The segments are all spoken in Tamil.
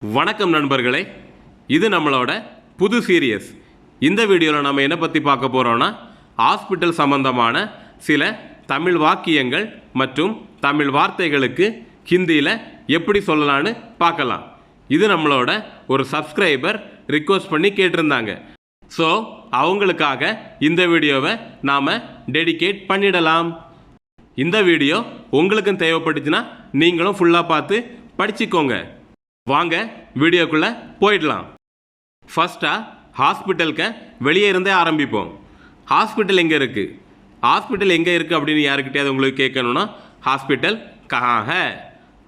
வணக்கம் நண்பர்களே, இது நம்மளோட புது சீரியஸ். இந்த வீடியோவில் நம்ம என்ன பற்றி பார்க்க போகிறோன்னா, ஹாஸ்பிட்டல் சம்பந்தமான சில தமிழ் வாக்கியங்கள் மற்றும் தமிழ் வார்த்தைகளுக்கு ஹிந்தியில் எப்படி சொல்லலான்னு பார்க்கலாம். இது நம்மளோட ஒரு சப்ஸ்கிரைபர் ரிக்வஸ்ட் பண்ணி கேட்டிருந்தாங்க. ஸோ அவங்களுக்காக இந்த வீடியோவை நாம் டெடிகேட் பண்ணிடலாம். இந்த வீடியோ உங்களுக்கும் தேவைப்பட்டுச்சுன்னா நீங்களும் ஃபுல்லாக பார்த்து படிச்சுக்கோங்க. வாங்க வீடியோக்குள்ளே போயிடலாம். ஃபஸ்ட்டாக ஹாஸ்பிட்டலுக்கு வெளியே இருந்தே ஆரம்பிப்போம். ஹாஸ்பிட்டல் எங்கே இருக்குது, ஹாஸ்பிட்டல் எங்கே இருக்குது அப்படின்னு யாருக்கிட்டையாவது உங்களுக்கு கேட்கணுன்னா, ஹாஸ்பிட்டல் கஹா ஹை,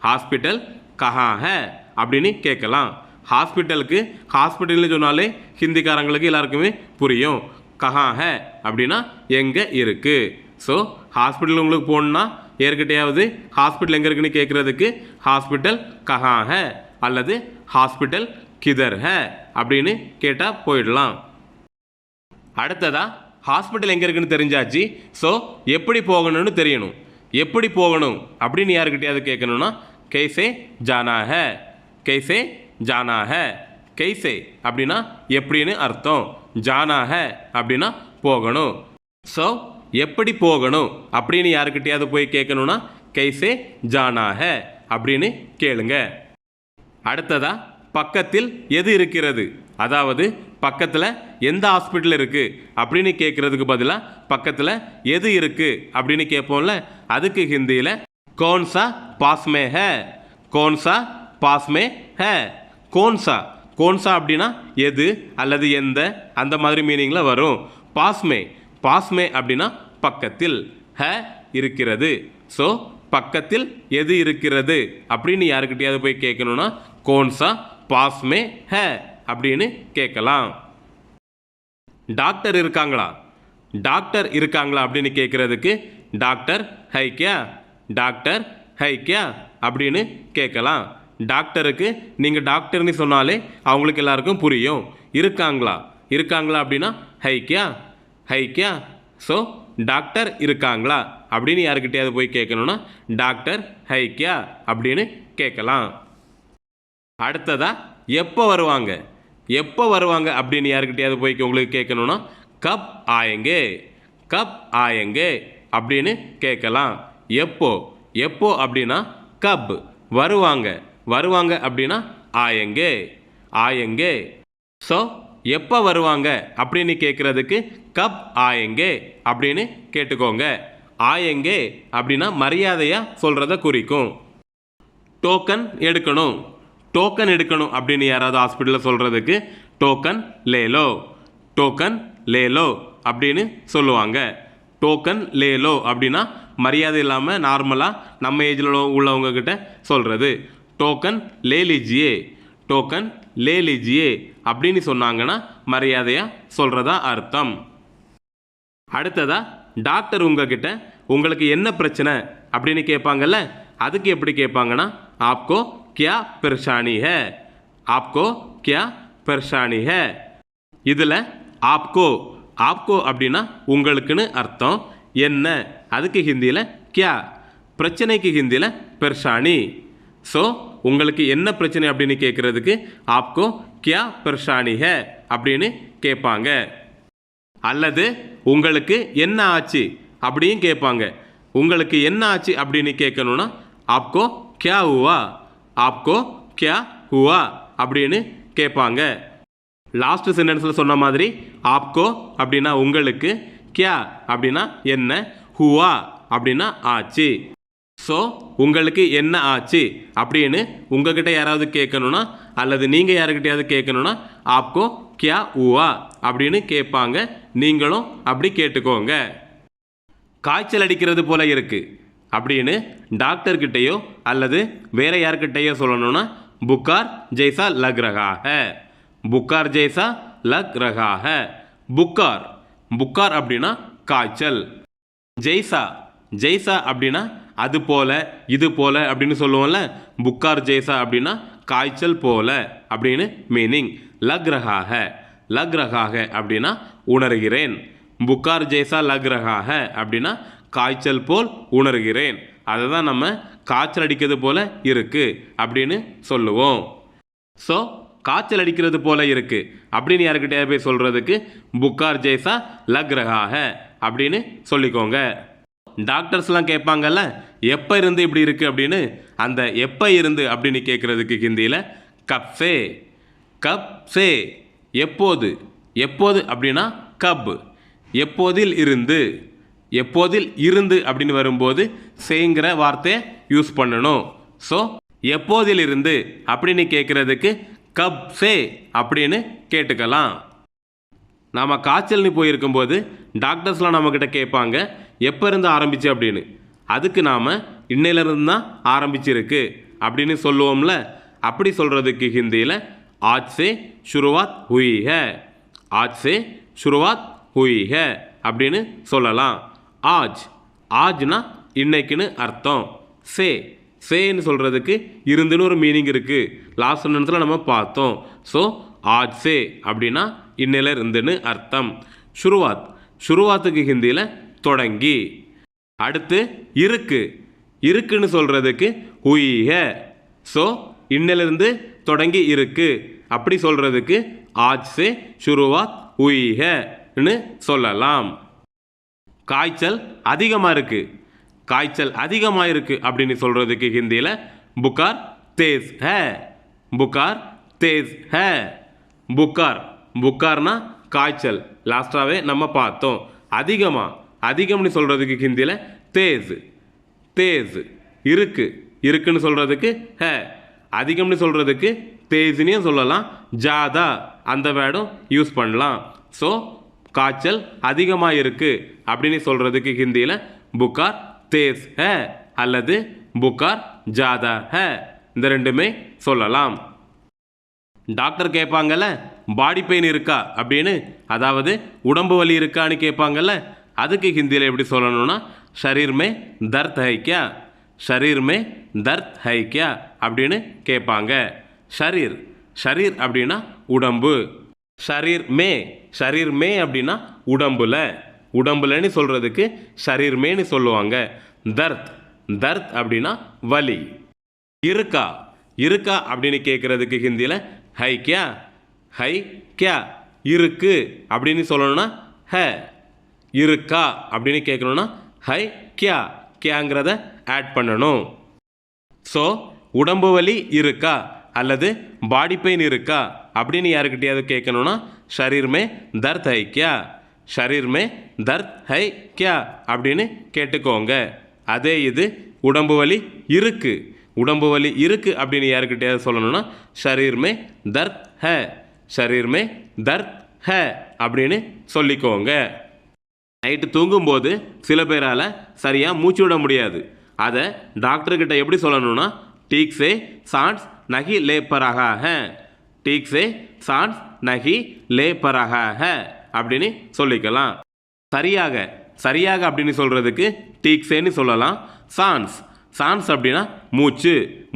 ஹாஸ்பிட்டல் கஹா ஹை அப்படின்னு கேட்கலாம். ஹாஸ்பிட்டலுக்கு ஹாஸ்பிட்டல்னு சொன்னாலே ஹிந்திக்காரங்களுக்கு எல்லாருக்குமே புரியும். கஹா ஹை அப்படின்னா எங்கே இருக்குது. ஸோ ஹாஸ்பிட்டல் உங்களுக்கு போகணுன்னா யார்கிட்டையாவது ஹாஸ்பிட்டல் எங்கே இருக்குன்னு கேட்குறதுக்கு ஹாஸ்பிட்டல் கஹா ஹை அல்லது ஹாஸ்பிட்டல் கிதர் ஹை அப்படின்னு கேட்டால் போயிடலாம். அடுத்ததாக ஹாஸ்பிட்டல் எங்கே இருக்குன்னு தெரிஞ்சாச்சு. ஸோ எப்படி போகணும்னு தெரியணும். எப்படி போகணும் அப்படின்னு யாருக்கிட்டையாவது கேட்கணுன்னா, கைசே ஜானா ஹை, கைசே ஜானா ஹை. கைசே அப்படின்னா எப்படின்னு அர்த்தம், ஜானா ஹை அப்படின்னா போகணும். ஸோ எப்படி போகணும் அப்படின்னு யாருக்கிட்டையாவது போய் கேட்கணுன்னா, கைசே ஜானா ஹை அப்படின்னு கேளுங்க. அடுத்ததா பக்கத்தில் எது இருக்கிறது, அதாவது பக்கத்தில் எந்த ஹாஸ்பிட்டல் இருக்குது அப்படின்னு கேட்குறதுக்கு பதிலாக பக்கத்தில் எது இருக்குது அப்படின்னு கேட்போம்ல, அதுக்கு ஹிந்தியில் கோன்சா பாஸ்மே ஹை, கோன்சா பாஸ்மே ஹை. கோன்சா, கோன்சா அப்படின்னா எது அல்லது எந்த, அந்த மாதிரி மீனிங்கில் வரும். பாஸ்மே, பாஸ்மே அப்படின்னா பக்கத்தில், ஹை இருக்கிறது. ஸோ பக்கத்தில் எது இருக்கிறது அப்படின்னு யாருக்கிட்டையாவது போய் கேட்கணுன்னா, கோன்சா பாஸ்மே ஹை அப்படின்னு கேட்கலாம். டாக்டர் இருக்காங்களா, டாக்டர் இருக்காங்களா அப்படின்னு கேட்குறதுக்கு டாக்டர் ஹை கியா, டாக்டர் ஹை கியா அப்படின்னு கேட்கலாம். டாக்டருக்கு நீங்கள் டாக்டர்னு சொன்னாலே அவங்களுக்கு எல்லாருக்கும் புரியும். இருக்காங்களா, இருக்காங்களா அப்படின்னா ஹை கியா, ஹை கியா. ஸோ டாக்டர் இருக்காங்களா அப்படின்னு யாருக்கிட்டையாவது போய் கேட்கணுன்னா, டாக்டர் ஹை கியா அப்படின்னு கேட்கலாம். அடுத்ததா எப்போ வருவாங்க, எப்போ வருவாங்க அப்படின்னு யாருக்கிட்டையாவது போய் உங்களுக்கு கேட்கணுன்னா, கப் ஆயங்கே, கப் ஆயங்கே அப்படின்னு கேட்கலாம். எப்போ, எப்போ அப்படின்னா கப், வருவாங்க, வருவாங்க அப்படின்னா ஆயங்கே, ஆயங்கே. ஸோ எப்போ வருவாங்க அப்படின்னு கேட்குறதுக்கு கப் ஆயங்கே அப்படின்னு கேட்டுக்கோங்க. ஆயங்கே அப்படின்னா மரியாதையாக சொல்கிறத குறிக்கும். டோக்கன் எடுக்கணும், டோக்கன் எடுக்கணும் அப்படின்னு யாராவது ஹாஸ்பிட்டலில் சொல்கிறதுக்கு டோக்கன் லேலோ, டோக்கன் லேலோ அப்படின்னு சொல்லுவாங்க. டோக்கன் லேலோ அப்படின்னா மரியாதை இல்லாமல் நார்மலாக நம்ம ஏஜில் உள்ளவங்க கிட்ட சொல்கிறது. டோக்கன் லே லிஜியே, டோக்கன் லே லிஜியே அப்படின்னு சொன்னாங்கன்னா மரியாதையாக சொல்கிறதா அர்த்தம். அடுத்ததாக டாக்டர் உங்ககிட்ட உங்களுக்கு என்ன பிரச்சனை அப்படின்னு கேட்பாங்கல்ல, அதுக்கு எப்படி கேட்பாங்கன்னா, ஆப்கோ கியா பரேஷானி ஹை, ஆப்கோ கியா பரேஷானி ஹை. இதில் ஆப்கோ, ஆப்கோ அப்படின்னா உங்களுக்குன்னு அர்த்தம். என்ன, அதுக்கு ஹிந்தியில் கியா, பிரச்சனைக்கு ஹிந்தியில் பரேஷானி. ஸோ உங்களுக்கு என்ன பிரச்சனை அப்படின்னு கேட்குறதுக்கு ஆப்கோ கியா பரேஷானி ஹை அப்படின்னு கேட்பாங்க. அல்லது உங்களுக்கு என்ன ஆச்சு அப்படியும் கேட்பாங்க. உங்களுக்கு என்ன ஆச்சு அப்படின்னு கேட்கணுன்னா, ஆப்கோ கியா ஹுவா, ஆப்கோ கியா ஹுவா அப்படின்னு கேட்பாங்க. லாஸ்ட் சென்டென்ஸில் சொன்ன மாதிரி ஆப்கோ அப்படின்னா உங்களுக்கு, கியா அப்படின்னா என்ன, ஹுவா அப்படின்னா ஆச்சு. ஸோ உங்களுக்கு என்ன ஆச்சு அப்படின்னு உங்ககிட்ட யாராவது கேட்கணுன்னா அல்லது நீங்கள் யாருக்கிட்டையாவது கேட்கணுன்னா ஆப்கோ கியா ஹுவா அப்படின்னு கேட்பாங்க. நீங்களும் அப்படி கேட்டுக்கோங்க. காய்ச்சல் அடிக்கிறது போல இருக்குது அப்படின்னு டாக்டர்கிட்டையோ அல்லது வேற யார்கிட்டையோ சொல்லணும்னா, புக்கார் ஜெய்சா லக் ரஹா ஹை, புக்கார் ஜெய்சா லக் ரஹா ஹை. புக்கார், புக்கார் அப்படின்னா காய்ச்சல். ஜெய்சா, ஜெய்சா அப்படின்னா அது போல இது போல அப்படின்னு சொல்லுவோம்ல, புக்கார் ஜெய்சா அப்படின்னா காய்ச்சல் போல அப்படின்னு மீனிங். லக் ரஹா ஹை, லக் ரஹா ஹை அப்படின்னா உணர்கிறேன். புக்கார் ஜெய்சா லக் ரஹா ஹை அப்படின்னா காய்ச்சல் போல் உணர்கிறேன். அதை தான் நம்ம காய்ச்சல் அடிக்கிறது போல இருக்குது அப்படின்னு சொல்லுவோம். ஸோ காய்ச்சல் அடிக்கிறது போல இருக்கு அப்படின்னு யாருக்கிட்டே போய் சொல்கிறதுக்கு புக்கார் ஜெய்சா லக் ரஹா ஹை அப்படின்னு சொல்லிக்கோங்க. டாக்டர்ஸ்லாம் கேட்பாங்கல்ல எப்போ இருந்து இப்படி இருக்குது அப்படின்னு, அந்த எப்போ இருந்து அப்படின்னு கேட்குறதுக்கு ஹிந்தியில் கப் சே எப்போது, எப்போது அப்படின்னா கப், எப்போதில் இருந்து அப்படின்னு வரும்போது சேங்கிற வார்த்தையை யூஸ் பண்ணணும். ஸோ எப்போதிலிருந்து அப்படின்னு கேட்குறதுக்கு கப் சே அப்படின்னு கேட்டுக்கலாம். நாம் காய்ச்சல்னு போயிருக்கும்போது டாக்டர்ஸ்லாம் நம்மக்கிட்ட கேட்பாங்க எப்போ இருந்து ஆரம்பிச்சு அப்படின்னு. அதுக்கு நாம் இன்னையிலிருந்து தான் ஆரம்பிச்சிருக்கு அப்படின்னு சொல்லுவோம்ல. அப்படி சொல்கிறதுக்கு ஹிந்தியில் ஆஜ் சே ஷுருவாத் ஹுயி ஹை, ஆஜ் சே ஷுருவாத் ஹுயி ஹை அப்படின்னு சொல்லலாம். ஆஜ்னா இன்னைக்குன்னு அர்த்தம். சேன்னு சொல்கிறதுக்கு இருந்துன்னு ஒரு மீனிங் இருக்குது. லாஸ்ட் சென்டென்ஸில் நம்ம பார்த்தோம். ஸோ ஆஜ் சே அப்படின்னா இன்னையில இருந்துன்னு அர்த்தம். ஷுருவாத்துக்கு ஹிந்தியில் தொடங்கி. அடுத்து இருக்குன்னு சொல்கிறதுக்கு ஹுயி ஹை. ஸோ இன்னிலிருந்து தொடங்கி இருக்கு அப்படி சொல்கிறதுக்கு ஆஜ் சே ஷுருவாத் ஹுயி ஹைன்னு சொல்லலாம். காய்ச்சல் அதிகமாக இருக்கு அப்படின்னு சொல்கிறதுக்கு ஹிந்தியில் புகார் தேஸ் ஹை. புகார்னா காய்ச்சல், லாஸ்டாகவே நம்ம பார்த்தோம். அதிகம்னு சொல்கிறதுக்கு ஹிந்தியில் தேஸ் இருக்குன்னு சொல்கிறதுக்கு ஹே, அதிகம்னு சொல்கிறதுக்கு தேஸ்னையும் சொல்லலாம், ஜாதா அந்த வேர்டும் யூஸ் பண்ணலாம். ஸோ காய்ச்சல் அதிகமாக இருக்குது அப்படின்னு சொல்கிறதுக்கு ஹிந்தியில் புகார் தேஸ் ஹை அல்லது புகார் ஜாதா ஹை, இந்த ரெண்டுமே சொல்லலாம். டாக்டர் கேட்பாங்கல்ல பாடி பெயின் இருக்கா அப்படின்னு, அதாவது உடம்பு வலி இருக்கான்னு கேட்பாங்கல்ல. அதுக்கு ஹிந்தியில் எப்படி சொல்லணும்னா ஷரீர் மே தர்த் ஹை கியா அப்படின்னு கேட்பாங்க. ஷரீர் அப்படின்னா உடம்பு, ஷரீர் மே அப்படின்னா உடம்புலன்னு சொல்கிறதுக்கு ஷரீர் மேன்னு சொல்லுவாங்க. தர்த் அப்படின்னா வலி. இருக்கா அப்படின்னு கேட்குறதுக்கு ஹிந்தியில் ஹை கியா இருக்கு அப்படின்னு சொல்லணும்னா ஹே, இருக்கா அப்படின்னு கேட்கணும்னா ஹை கியாங்கிறத ஆட் பண்ணணும். ஸோ உடம்பு வலி இருக்கா அல்லது பாடி பெயின் இருக்கா அப்படின்னு யாருக்கிட்டையாவது கேட்கணும்னா ஷரீர் மே தர்த் ஹை கியா அப்படின்னு கேட்டுக்கோங்க. அதே இது உடம்பு வலி இருக்கு அப்படின்னு யாருக்கிட்டையாவது சொல்லணும்னா ஷரீர் மே தர்த் ஹை அப்படின்னு சொல்லிக்கோங்க. நைட்டு தூங்கும்போது சில பேரால் சரியாக மூச்சு விட முடியாது. அதை டாக்டர்கிட்ட எப்படி சொல்லணும்னா டீக் சே சான்ஸ் நகி லே பரஹா ஹை அப்படின்னு சொல்லிக்கலாம். சரியாக அப்படின்னு சொல்கிறதுக்கு டீக்ஸேன்னு சொல்லலாம். சான்ஸ் அப்படின்னா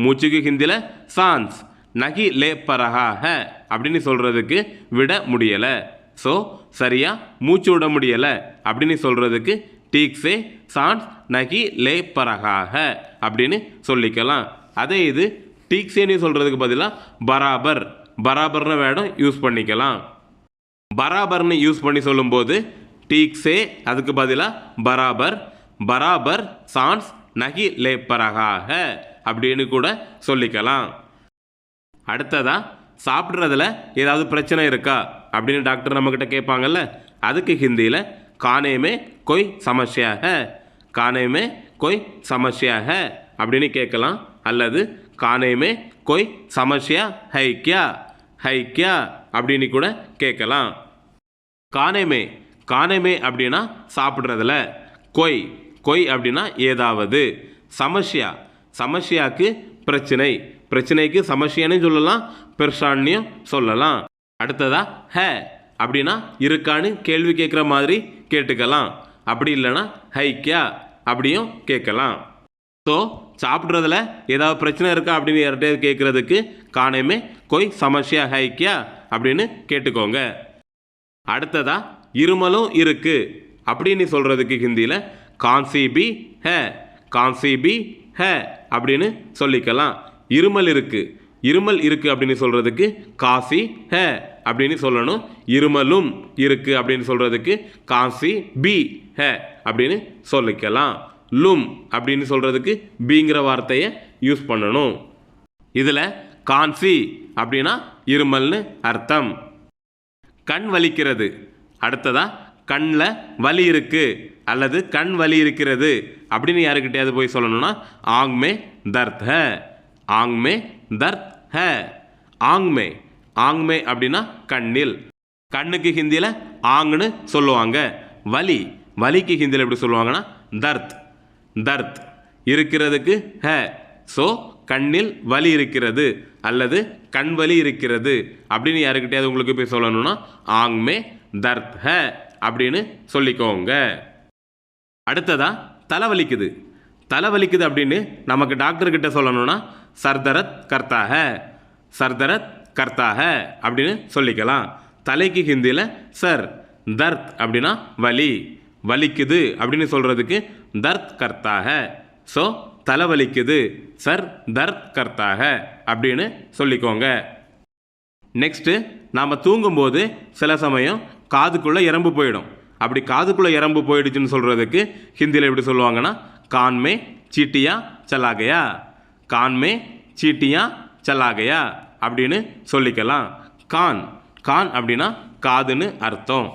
மூச்சுக்கு ஹிந்தியில் சான்ஸ். நகி லே பரஹா ஹை அப்படின்னு சொல்கிறதுக்கு விட முடியலை. ஸோ சரியாக மூச்சு விட முடியலை அப்படின்னு சொல்கிறதுக்கு டீக்ஸே சான்ஸ் நகி லே பரஹா ஹை அப்படின்னு சொல்லிக்கலாம். அதே இது டீக்ஸேன்னு சொல்கிறதுக்கு பதிலாக பராபர்னு வேர்டும் யூஸ் பண்ணிக்கலாம். பராபர்னு யூஸ் பண்ணி சொல்லும்போது டீக்ஸே அதுக்கு பதிலாக பராபர் சான்ஸ் நகி லே பரஹா ஹை அப்படின்னு கூட சொல்லிக்கலாம். அடுத்ததா சாப்பிட்றதுல ஏதாவது பிரச்சனை இருக்கா அப்படின்னு டாக்டர் நம்மக்கிட்ட கேட்பாங்கல்ல. அதுக்கு ஹிந்தியில் கானே மே கோய் சமஸ்யா ஹை அப்படின்னு கேட்கலாம். அல்லது கானே மே கோய் சமஸ்யா ஹை கியா அப்படின்னு கூட கேட்கலாம். கானே அப்படின்னா சாப்பிட்றதுல, கொய் அப்படின்னா ஏதாவது, சமஸ்யாவுக்கு பிரச்சனைக்கு சமஸ்யான்னு சொல்லலாம், பெர்ஷான்னையும் சொல்லலாம். அடுத்ததா ஹே அப்படின்னா இருக்கான்னு கேள்வி கேட்குற மாதிரி கேட்டுக்கலாம். அப்படி இல்லைன்னா ஹை கியா அப்படியும் கேட்கலாம். ஸோ சாப்பிட்றதுல ஏதாவது பிரச்சனை இருக்கா அப்படின்னு யார்கிட்ட கேட்குறதுக்கு கானேமே கோய் சமஸ்யா ஹை கியா அப்படின்னு கேட்டுக்கோங்க. அடுத்ததா இருமலும் இருக்கு அப்படின்னு சொல்கிறதுக்கு ஹிந்தியில் கான்சி பி ஹே அப்படின்னு சொல்லிக்கலாம். இருமல் இருக்குது அப்படின்னு சொல்கிறதுக்கு காசி ஹே அப்படின்னு சொல்லணும். இருமலும் இருக்குது அப்படின்னு சொல்கிறதுக்கு காசி பி ஹே அப்படின்னு சொல்லிக்கலாம். லும் அப்படின்னு சொல்கிறதுக்கு பிங்கிற வார்த்தையை யூஸ் பண்ணணும். இதில் கான்சி அப்படின்னா இருமல்னு அர்த்தம். கண் வலிக்கிறது. அடுத்ததா கண்ணில் வலி இருக்குது அல்லது கண் வலி இருக்கிறது அப்படின்னு யாருக்கிட்டையாவது போய் சொல்லணும்னா ஆங் மே தர்த் ஹே, ஆங் மே தர்த் ஹே. ஆங் மே, ஆங் மே அப்படின்னா கண்ணில். கண்ணுக்கு ஹிந்தியில் ஆங்னு சொல்லுவாங்க. வலி, வலிக்கு ஹிந்தியில் எப்படி சொல்லுவாங்கன்னா தர்த், தர்த். இருக்கிறதுக்கு ஹே. ஸோ கண்ணில் வலி இருக்கிறது அல்லது கண் வலி இருக்கிறது அப்படின்னு யாருக்கிட்டையாவது உங்களுக்கு போய் சொல்லணும்னா ஆங் மே தர்த் ஹே அப்படின்னு சொல்லிக்கோங்க. அடுத்ததா தலைவலிக்குது. தலைவலிக்குது அப்படின்னு நமக்கு டாக்டர்கிட்ட சொல்லணும்னா சர்தரத் கர்த்தா ஹே, சர்தரத் கர்த்தா ஹே அப்படின்னு சொல்லிக்கலாம். தலைக்கு ஹிந்தியில் சர், தர்த் அப்படின்னா வலி, வலிக்குது அப்படின்னு சொல்கிறதுக்கு தர்த் கர்த்தா ஹே. ஸோ தலைவலிக்குது, சர் தர்த் கர்த்தா ஹே அப்படின்னு சொல்லிக்கோங்க. நெக்ஸ்ட்டு நாம் தூங்கும்போது சில சமயம் காதுக்குள்ளே எறும்பு போயிடும். அப்படி காதுக்குள்ளே எறும்பு போயிடுச்சுன்னு சொல்கிறதுக்கு ஹிந்தியில் எப்படி சொல்லுவாங்கன்னா கான்மே சீட்டியா சலாகையா, கான்மே சீட்டியா சலாகையா அப்படின்னு சொல்லிக்கலாம். கான், கான் அப்படின்னா காதுன்னு அர்த்தம்.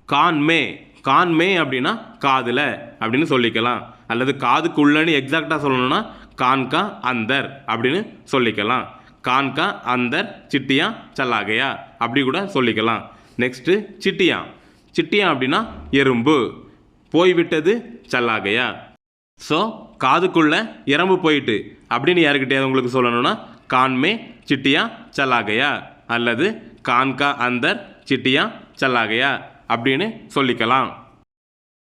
கான்மே, கான்மே அப்படின்னா காதில் அப்படின்னு சொல்லிக்கலாம். அல்லது காதுக்குள்ளன்னு எக்ஸாக்டாக சொல்லணும்னா கான்கா அந்தர் அப்படின்னு சொல்லிக்கலாம். கான்கா அந்தர் சிட்டியா சல்லாகையா அப்படி கூட சொல்லிக்கலாம். நெக்ஸ்ட்டு சிட்டியா, சிட்டியா அப்படின்னா எறும்பு, போய்விட்டது சல்லாகையா. ஸோ காதுக்குள்ளே எறும்பு போயிட்டு அப்படின்னு யாருக்கிட்டையாவது உங்களுக்கு சொல்லணும்னா கான்மே சிட்டியா சல்லாகையா அல்லது கான்கா அந்தர் சிட்டியா சல்லாகையா அப்படின்னு சொல்லிக்கலாம்.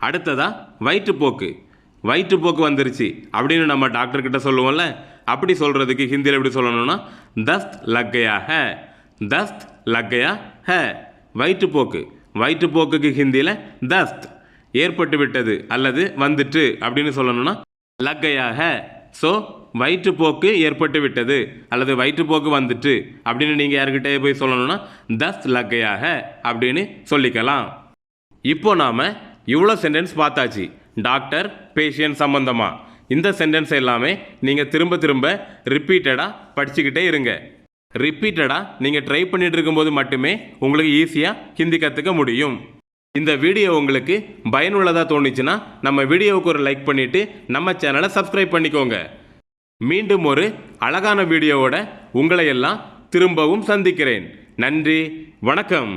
அடுத்ததா வயிற்றுப்போக்கு. வயிற்றுப்போக்கு வந்துருச்சு அப்படின்னு நம்ம டாக்டர்கிட்ட சொல்லுவோம்ல, அப்படி சொல்கிறதுக்கு ஹிந்தியில் எப்படி சொல்லணும்னா தஸ்த் லக்கையா ஹே, தஸ்த் லக்கையா ஹே. வயிற்றுப்போக்கு, வயிற்றுப்போக்குக்கு ஹிந்தியில் தஸ்த், ஏற்பட்டு விட்டது அல்லது வந்துட்டு அப்படின்னு சொல்லணும்னா லக்கையா ஹே. ஸோ வயிற்றுப்போக்கு ஏற்பட்டு விட்டது அல்லது வயிற்றுப்போக்கு வந்துட்டு அப்படின்னு நீங்கள் யாருக்கிட்டே போய் சொல்லணும்னா தஸ்த் லக்கையா ஹே அப்படின்னு சொல்லிக்கலாம். இப்போ நாம் இவ்வளோ சென்டென்ஸ் பார்த்தாச்சு டாக்டர் பேஷண்ட் சம்மந்தமாக. இந்த சென்டென்ஸ் எல்லாமே நீங்கள் திரும்ப திரும்ப ரிப்பீட்டடாக படிச்சுக்கிட்டே இருங்க. ரிப்பீட்டடாக நீங்கள் ட்ரை பண்ணிகிட்டு இருக்கும்போது மட்டுமே உங்களுக்கு ஈஸியாக ஹிந்தி கற்றுக்க முடியும். இந்த வீடியோ உங்களுக்கு பயனுள்ளதாக தோணுச்சுன்னா நம்ம வீடியோவுக்கு ஒரு லைக் பண்ணிவிட்டு நம்ம சேனலை சப்ஸ்கிரைப் பண்ணிக்கோங்க. மீண்டும் ஒரு அழகான வீடியோவோட உங்களை எல்லாம் திரும்பவும் சந்திக்கிறேன். நன்றி, வணக்கம்.